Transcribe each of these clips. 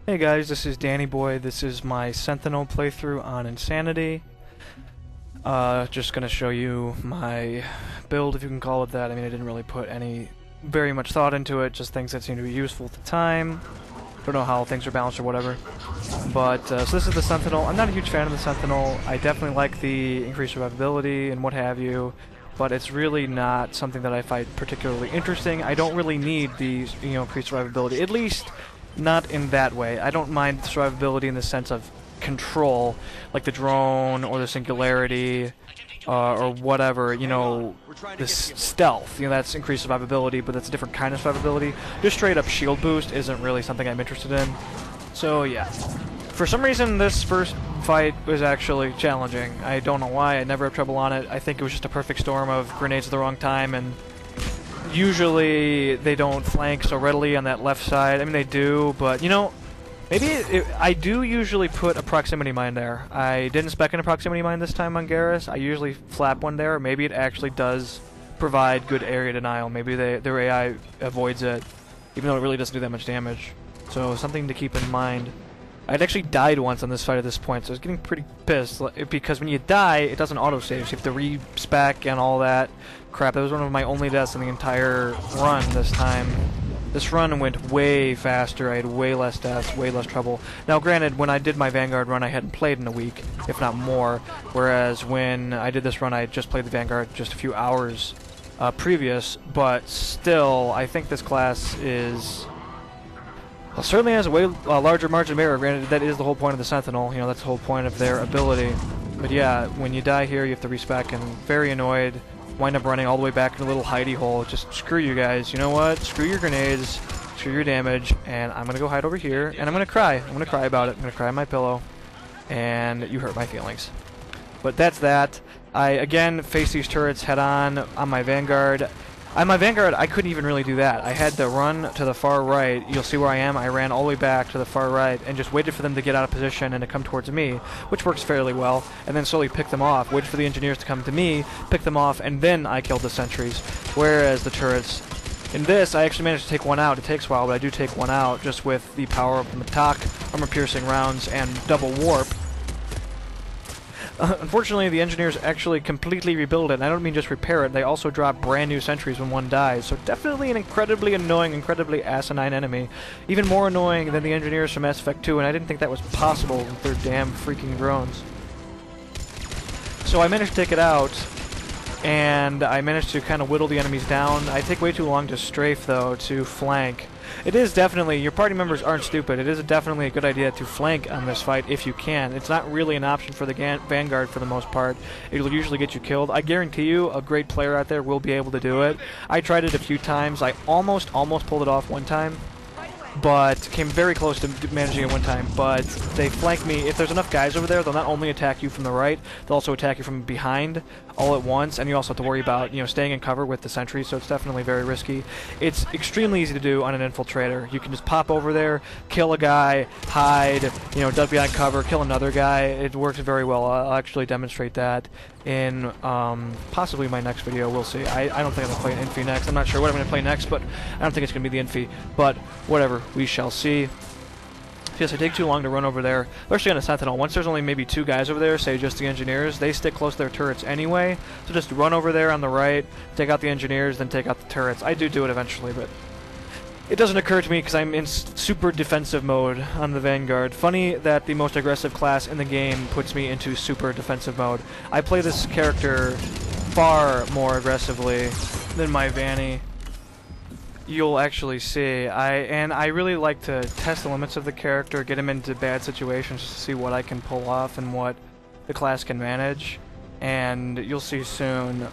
Hey guys, this is Danny Boy. This is my Sentinel playthrough on Insanity. Just gonna show you my build, if you can call it that. I mean, I didn't really put very much thought into it, just things that seem to be useful at the time. Don't know how things are balanced or whatever. But, so this is the Sentinel. I'm not a huge fan of the Sentinel. I definitely like the increased survivability and what have you, but it's really not something that I find particularly interesting. I don't really need the, increased survivability, at least not in that way. I don't mind survivability in the sense of control, like the drone or the singularity, or whatever, this stealth, that's increased survivability, but that's a different kind of survivability. Just straight up shield boost isn't really something I'm interested in. So yeah. For some reason, this first fight was actually challenging. I don't know why, I never have trouble on it. I think it was just a perfect storm of grenades at the wrong time, and usually they don't flank so readily on that left side. I mean, they do, but, maybe I do usually put a proximity mine there. I didn't spec in a proximity mine this time on Garrus. I usually flap one there. Maybe it actually does provide good area denial. Maybe their AI avoids it, even though it really doesn't do that much damage. So something to keep in mind. I'd actually died once on this fight at this point, so I was getting pretty pissed, because when you die, it doesn't autosave, so you have to re-spec and all that crap. That was one of my only deaths in the entire run this time. This run went way faster, I had way less deaths, way less trouble. Now granted, when I did my Vanguard run, I hadn't played in a week, if not more, whereas when I did this run, I had just played the Vanguard just a few hours previous, but still, I think this class is... well, certainly has a way larger margin of error. Granted, that is the whole point of the Sentinel. That's the whole point of their ability. But yeah, when you die here, you have to respec, and very annoyed. Wind up running all the way back in a little hidey hole. Just screw you guys. You know what? Screw your grenades. Screw your damage. And I'm gonna go hide over here, and I'm gonna cry. I'm gonna cry about it. I'm gonna cry on my pillow. And you hurt my feelings. But that's that. I, again, face these turrets head on my Vanguard. On my Vanguard, I couldn't even really do that. I had to run to the far right. You'll see where I am. I ran all the way back to the far right and just waited for them to get out of position and to come towards me, which works fairly well, and then slowly pick them off. Waited for the engineers to come to me, pick them off, and then I killed the sentries. Whereas the turrets, in this, I actually managed to take one out. It takes a while, but I do take one out just with the power of the Matak, armor-piercing rounds, and double warp. Unfortunately, the engineers actually completely rebuild it, and I don't mean just repair it, they also drop brand new sentries when one dies, so definitely an incredibly annoying, incredibly asinine enemy. Even more annoying than the engineers from Mass Effect 2, and I didn't think that was possible with their damn freaking drones. So I managed to take it out, and I managed to kind of whittle the enemies down. I take way too long to strafe, though, to flank. It is definitely, your party members aren't stupid, it is definitely a good idea to flank on this fight if you can. It's not really an option for the Vanguard for the most part. It'll usually get you killed. I guarantee you a great player out there will be able to do it. I tried it a few times. I almost pulled it off one time, but came very close to managing it one time, but they flank me. If there's enough guys over there, they'll not only attack you from the right, they'll also attack you from behind all at once, and you also have to worry about, staying in cover with the sentries, so it's definitely very risky. It's extremely easy to do on an infiltrator. You can just pop over there, kill a guy, hide, duck behind cover, kill another guy. It works very well. I'll actually demonstrate that in possibly my next video. We'll see. I don't think I'm going to play an Infi next. I'm not sure what I'm going to play next, but I don't think it's going to be the Infi. But whatever, we shall see. Yes, I take too long to run over there, especially on a Sentinel. Once there's only maybe two guys over there, say just the engineers, they stick close to their turrets anyway, so just run over there on the right, take out the engineers, then take out the turrets. I do it eventually, but it doesn't occur to me because I'm in super defensive mode on the Vanguard. Funny that the most aggressive class in the game puts me into super defensive mode. I play this character far more aggressively than my Vanny. You'll actually see. I really like to test the limits of the character, get him into bad situations just to see what I can pull off and what the class can manage. And you'll see soon,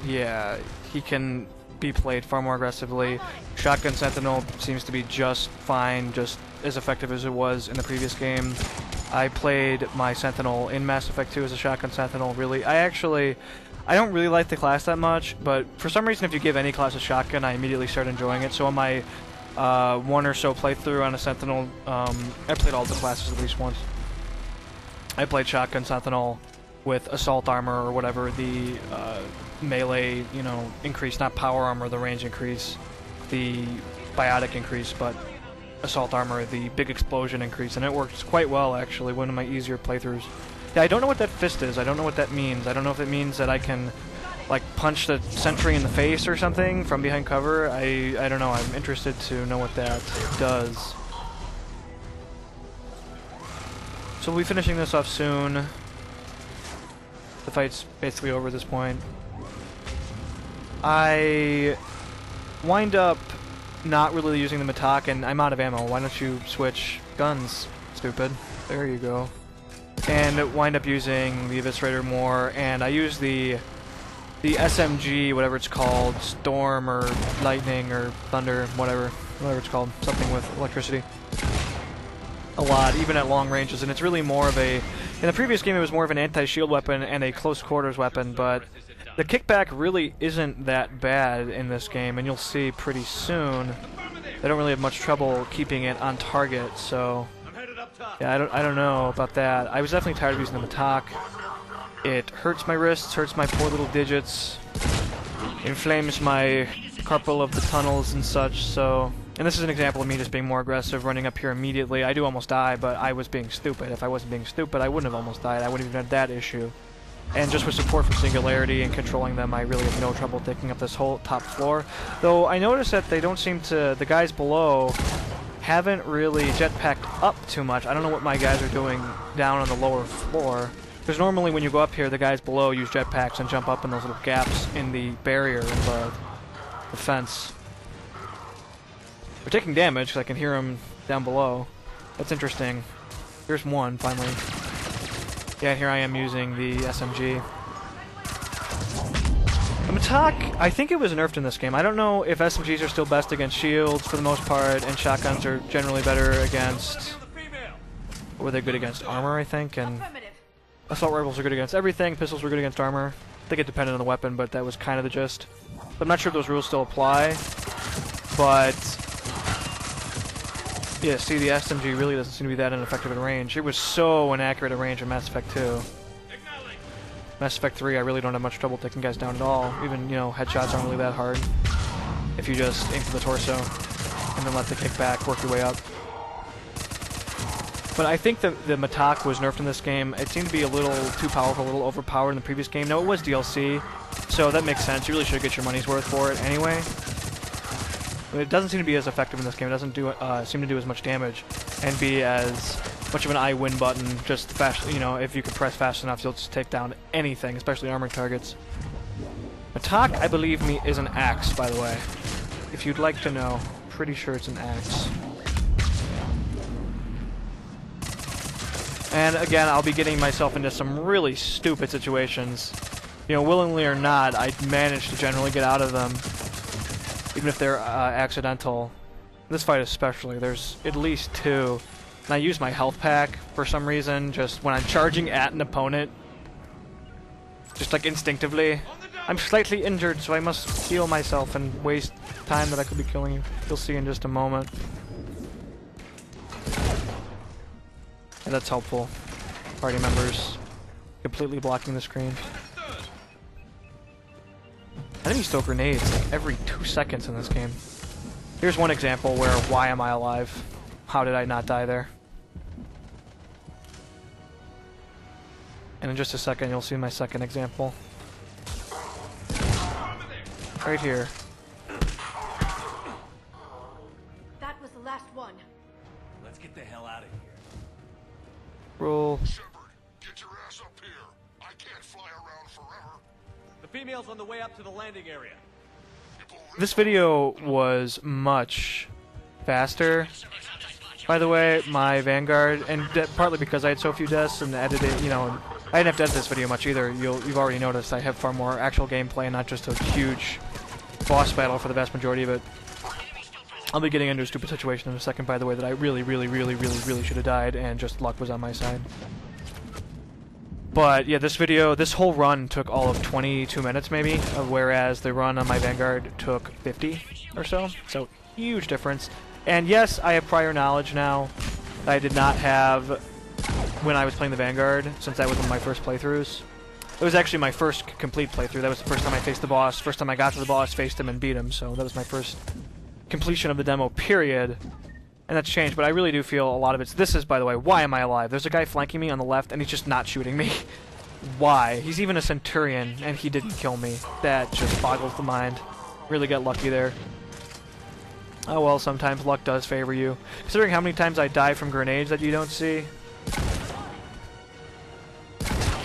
yeah, he can be played far more aggressively. Shotgun Sentinel seems to be just fine, just as effective as it was in the previous game. I played my Sentinel in Mass Effect 2 as a Shotgun Sentinel, really. I don't really like the class that much, but for some reason if you give any class a shotgun, I immediately start enjoying it. So on my one or so playthrough on a Sentinel, I played all the classes at least once. I played Shotgun Sentinel with Assault Armor or whatever, the melee, increase, not power armor, the range increase, the biotic increase, but assault armor, the big explosion increase, and it works quite well actually, one of my easier playthroughs. Yeah, I don't know what that fist is, I don't know what that means. I don't know if it means that I can like punch the sentry in the face or something from behind cover. I don't know, I'm interested to know what that does. So we'll be finishing this off soon. The fight's basically over at this point. I wind up not really using the Matak, and I'm out of ammo. Why don't you switch guns, stupid? There you go. And wind up using the Eviscerator more, and I use the SMG, whatever it's called, Storm or Lightning or Thunder, whatever it's called, something with electricity, a lot, even at long ranges, and it's really more of a... In the previous game it was more of an anti-shield weapon and a close quarters weapon, but the kickback really isn't that bad in this game, and you'll see pretty soon they don't really have much trouble keeping it on target, so... Yeah, I don't know about that. I was definitely tired of using the Matak. It hurts my wrists, hurts my poor little digits, inflames my carpal of the tunnels and such, so... And this is an example of me just being more aggressive, running up here immediately. I do almost die, but I was being stupid. If I wasn't being stupid, I wouldn't have almost died. I wouldn't even have had that issue. And just with support from Singularity and controlling them, I really have no trouble taking up this whole top floor. Though I noticed that they don't seem to... The guys below haven't really jetpacked up too much. I don't know what my guys are doing down on the lower floor. Because normally when you go up here, the guys below use jetpacks and jump up in those little gaps in the barrier of the fence. They're taking damage, because I can hear them down below. That's interesting. Here's one, finally. Yeah, here I am using the SMG. The Matak, I think it was nerfed in this game. I don't know if SMGs are still best against shields for the most part, and shotguns are generally better against... Or were they good against armor, I think, and... Assault rifles are good against everything, pistols were good against armor. I think it depended on the weapon, but that was kind of the gist. I'm not sure if those rules still apply, but... Yeah, see, the SMG really doesn't seem to be that ineffective at range. It was so inaccurate at range in Mass Effect 2. Mass Effect 3, I really don't have much trouble taking guys down at all. Even, you know, headshots aren't really that hard. If you just aim for the torso, and then let the kickback work your way up. But I think the Matak was nerfed in this game. It seemed to be a little too powerful, a little overpowered in the previous game. No, it was DLC, so that makes sense. You really should get your money's worth for it anyway. But it doesn't seem to be as effective in this game. It doesn't do seem to do as much damage and be as much of an I win button. Just fast, you know, if you can press fast enough, you'll just take down anything, especially armored targets. Matak, I believe me, is an axe, by the way. If you'd like to know, pretty sure it's an axe. And again, I'll be getting myself into some really stupid situations. You know, willingly or not, I manage to generally get out of them. Even if they're accidental. In this fight especially, there's at least two. And I use my health pack for some reason, just when I'm charging at an opponent. Just like instinctively. I'm slightly injured, so I must heal myself and waste time that I could be killing you. You'll see in just a moment. And that's helpful. Party members completely blocking the screen. Enemies throw grenades like every 2 seconds in this game. Here's one example where why am I alive? How did I not die there? And in just a second you'll see my second example. Right here. That was the last one. Let's get the hell out of here. Roll. Shepard, get your ass up here. I can't fly around forever. The female's on the way up to the landing area. This video was much faster. By the way, my Vanguard, and partly because I had so few deaths and edited, you know, I didn't have to edit this video much either. You've already noticed I have far more actual gameplay and not just a huge boss battle for the vast majority of it. I'll be getting into a stupid situation in a second, by the way, that I really should have died, and just luck was on my side. But yeah, this video, this whole run took all of 22 minutes maybe, whereas the run on my Vanguard took 50 or so. So huge difference. And yes, I have prior knowledge now that I did not have when I was playing the Vanguard, since that was one of my first playthroughs. It was actually my first complete playthrough. That was the first time I faced the boss, first time I got to the boss, faced him, and beat him. So that was my first completion of the demo, period. and that's changed, but I really do feel a lot of it's... This is, by the way, why am I alive? There's a guy flanking me on the left, and he's just not shooting me. Why? He's even a Centurion, and he didn't kill me. That just boggles the mind. Really got lucky there. Oh well, sometimes luck does favor you. Considering how many times I die from grenades that you don't see.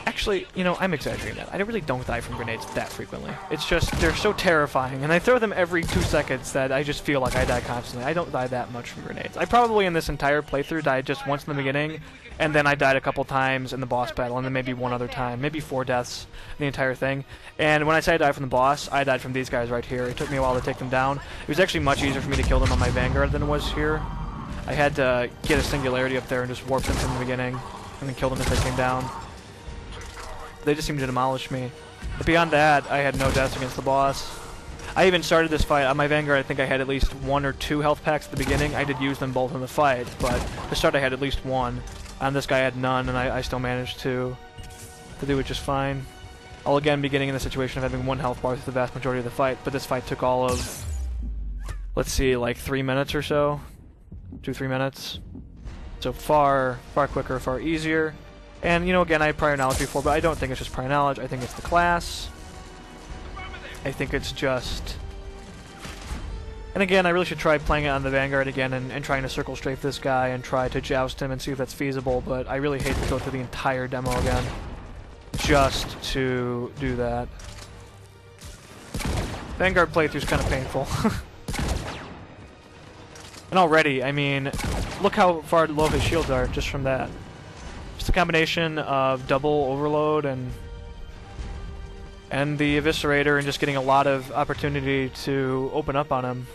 Actually, you know, I'm exaggerating that. I really don't die from grenades that frequently. It's just, they're so terrifying, and I throw them every 2 seconds that I just feel like I die constantly. I don't die that much from grenades. I probably, in this entire playthrough, died just once in the beginning, and then I died a couple times in the boss battle, and then maybe one other time. Maybe 4 deaths in the entire thing. And when I say I died from the boss, I died from these guys right here. It took me a while to take them down. It was actually much easier for me to kill them on my Vanguard than it was here. I had to get a singularity up there and just warp them from the beginning, and then kill them as they came down. They just seemed to demolish me. But beyond that, I had no deaths against the boss. I even started this fight on my Vanguard. I think I had at least 1 or 2 health packs at the beginning. I did use them both in the fight, but to start I had at least 1. On this guy I had none, and I still managed to do it just fine. I'll again be getting in the situation of having 1 health bar through the vast majority of the fight, but this fight took all of, let's see, like 3 minutes or so. 2-3 minutes. So far quicker, far easier. And, you know, again, I had prior knowledge before, but I don't think it's just prior knowledge. I think it's the class. I think it's just... And again, I really should try playing it on the Vanguard again and trying to circle strafe this guy and try to joust him and see if that's feasible, but I really hate to go through the entire demo again just to do that. Vanguard playthrough's kind of painful. And already, I mean, look how far low his shields are just from that. Just a combination of double overload and the Eviscerator and just getting a lot of opportunity to open up on him.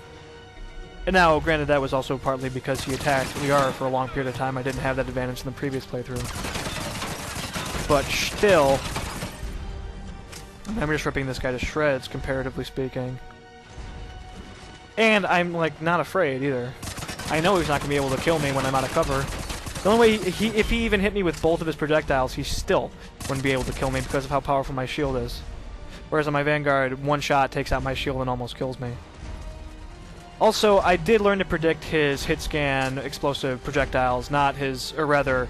And now, granted, that was also partly because he attacked VR for a long period of time. I didn't have that advantage in the previous playthrough. But still, I'm just ripping this guy to shreds, comparatively speaking. And I'm, like, not afraid either. I know he's not going to be able to kill me when I'm out of cover. The only way, if he even hit me with both of his projectiles, he still wouldn't be able to kill me because of how powerful my shield is. Whereas on my Vanguard, 1 shot takes out my shield and almost kills me. Also, I did learn to predict his hit scan explosive projectiles, not his, or rather,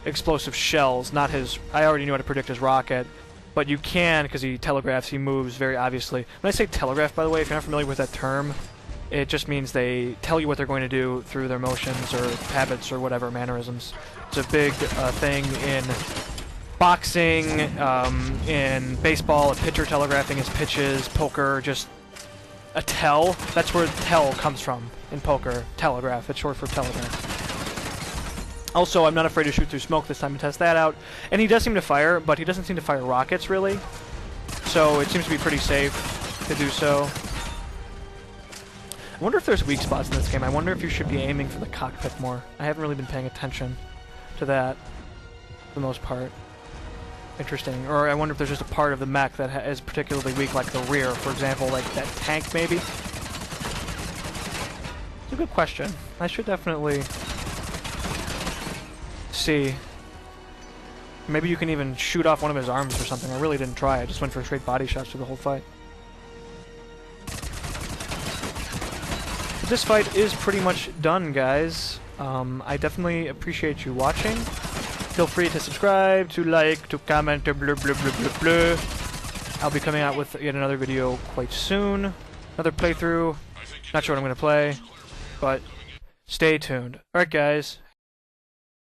explosive shells, not his... I already knew how to predict his rocket, but you can, because he telegraphs, he moves very obviously. When I say telegraph, by the way, if you're not familiar with that term, it just means they tell you what they're going to do through their motions or habits or whatever, mannerisms. It's a big thing in boxing, in baseball, a pitcher telegraphing his pitches, poker, just a tell. That's where tell comes from in poker. Telegraph. It's short for telegraph. Also, I'm not afraid to shoot through smoke this time and test that out. And he does seem to fire, but he doesn't seem to fire rockets, really. So it seems to be pretty safe to do so. I wonder if there's weak spots in this game. I wonder if you should be aiming for the cockpit more. I haven't really been paying attention to that for the most part. Interesting. Or I wonder if there's just a part of the mech that is particularly weak, like the rear, for example, like that tank, maybe? It's a good question. I should definitely see. Maybe you can even shoot off one of his arms or something. I really didn't try. I just went for straight body shots through the whole fight. But this fight is pretty much done, guys. I definitely appreciate you watching. Feel free to subscribe, to like, to comment, to blah blah blah blah blah. I'll be coming out with yet another video quite soon. Another playthrough. Not sure what I'm going to play, but stay tuned. Alright guys,